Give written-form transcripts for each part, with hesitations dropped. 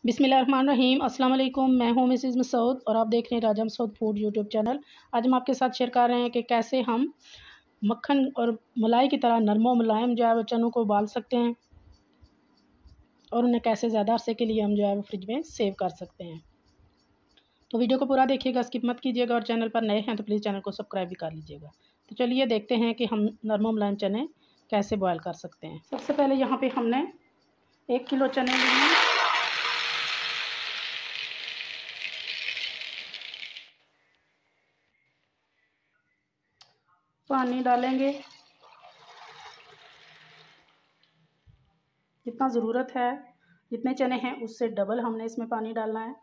बिस्मिल्लाहिर्रहमानिर्रहीम। अस्सलाम वालेकुम। मैं हूं मिसेस मसूद और आप देख रहे हैं राजा मसूद फूड यूट्यूब चैनल। आज हम आपके साथ शेयर कर रहे हैं कि कैसे हम मक्खन और मलाई की तरह नरम मुलायम जो है वो चनों को उबाल सकते हैं और उन्हें कैसे ज़्यादा अरसे के लिए हम जो है वो फ्रिज में सेव कर सकते हैं। तो वीडियो को पूरा देखिएगा, स्किप मत कीजिएगा और चैनल पर नए हैं तो प्लीज़ चैनल को सब्सक्राइब भी कर लीजिएगा। तो चलिए देखते हैं कि हम नरम मुलायम चने कैसे बॉयल कर सकते हैं। सबसे पहले यहाँ पे हमने 1 किलो चने लिए, पानी डालेंगे जितना ज़रूरत है, जितने चने हैं उससे डबल हमने इसमें पानी डालना है।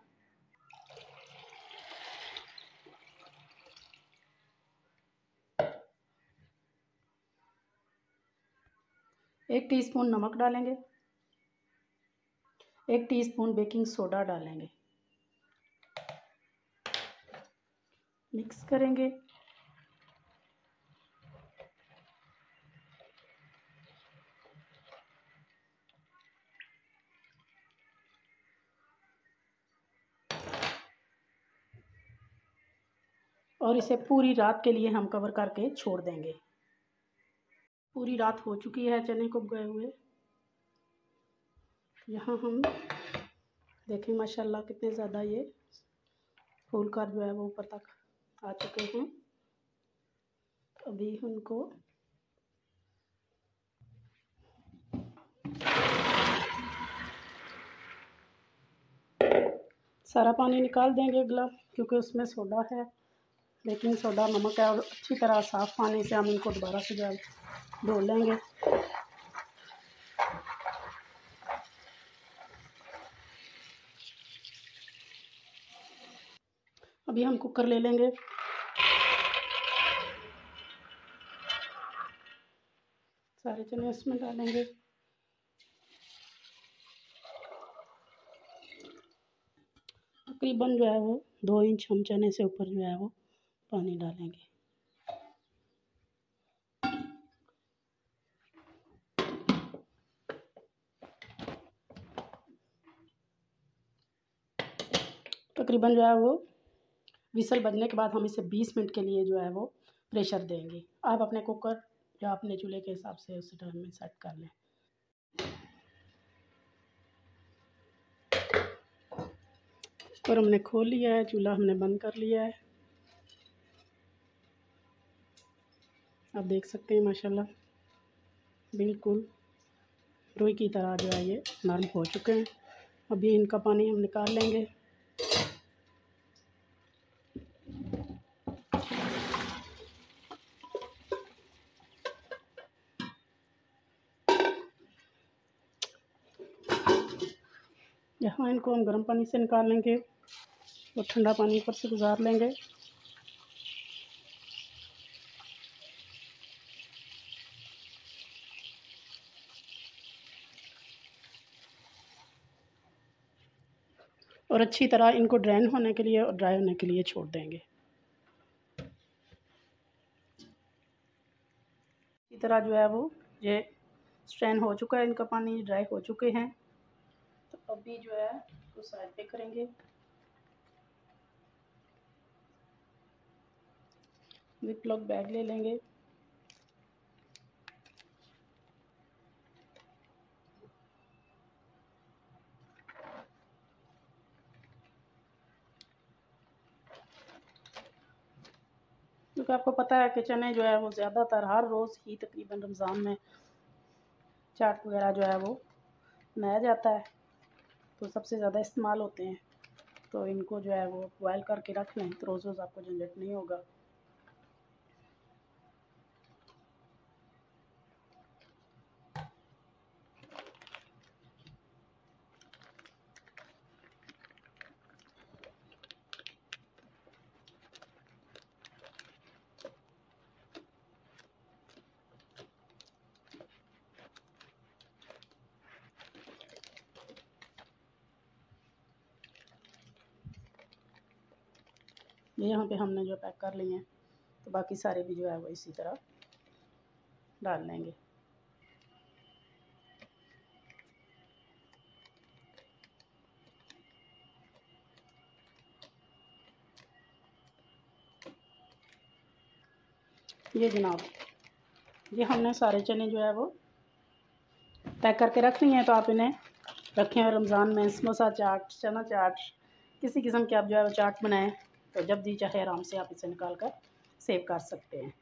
एक टीस्पून नमक डालेंगे, 1 टीस्पून बेकिंग सोडा डालेंगे, मिक्स करेंगे। और इसे पूरी रात के लिए हम कवर करके छोड़ देंगे। पूरी रात हो चुकी है चने को गए हुए। यहाँ हम देखें माशाल्लाह कितने ज़्यादा ये फूल कर जो है वो ऊपर तक आ चुके हैं। अभी उनको सारा पानी निकाल देंगे अगला, क्योंकि उसमें सोडा है, बेकिंग सोडा, नमक है, और अच्छी तरह साफ़ पानी से हम इनको दोबारा से जो है धो लेंगे। अभी हम कुकर ले लेंगे, सारे चने उसमें डालेंगे। तकरीबन जो है वो 2 इंच हम चने से ऊपर जो है वो पानी डालेंगे। तकरीबन जो है वो विसल बजने के बाद हम इसे 20 मिनट के लिए जो है वो प्रेशर देंगे। आप अपने कुकर या अपने चूल्हे के हिसाब से उस टाइम में सेट कर लें। कुकर हमने खोल लिया है, चूल्हा हमने बंद कर लिया है। आप देख सकते हैं माशाल्लाह बिल्कुल रुई की तरह जो है ये नरम हो चुके हैं। अभी इनका पानी हम निकाल लेंगे। यहाँ इनको हम गर्म पानी से निकाल लेंगे और ठंडा पानी ऊपर से गुजार लेंगे। और अच्छी तरह इनको ड्रेन होने के लिए और ड्राई होने के लिए छोड़ देंगे। इसी तरह जो है वो ये स्ट्रेन हो चुका है, इनका पानी ड्राई हो चुके हैं। तो अभी जो है उसको साइड पे करेंगे। जिपलॉक बैग ले लेंगे, क्योंकि आपको पता है कि चने जो है वो ज़्यादातर हर रोज़ ही तकरीबन रमज़ान में चाट वगैरह जो है वो बनाया जाता है, तो सबसे ज़्यादा इस्तेमाल होते हैं। तो इनको जो है वो बॉयल करके रख लें तो रोज़ रोज़ आपको झंझट नहीं होगा। ये यहाँ पे हमने जो पैक कर लिए हैं, तो बाकी सारे भी जो है वो इसी तरह डाल लेंगे। ये जनाब, ये हमने सारे चने जो है वो पैक करके रख लिए हैं। तो आप इन्हें रखें और रमज़ान में समोसा चाट, चना चाट, किसी किस्म के आप जो है वो चाट बनाएं, तो जब जी चाहे आराम से आप इसे निकाल कर सेव कर सकते हैं।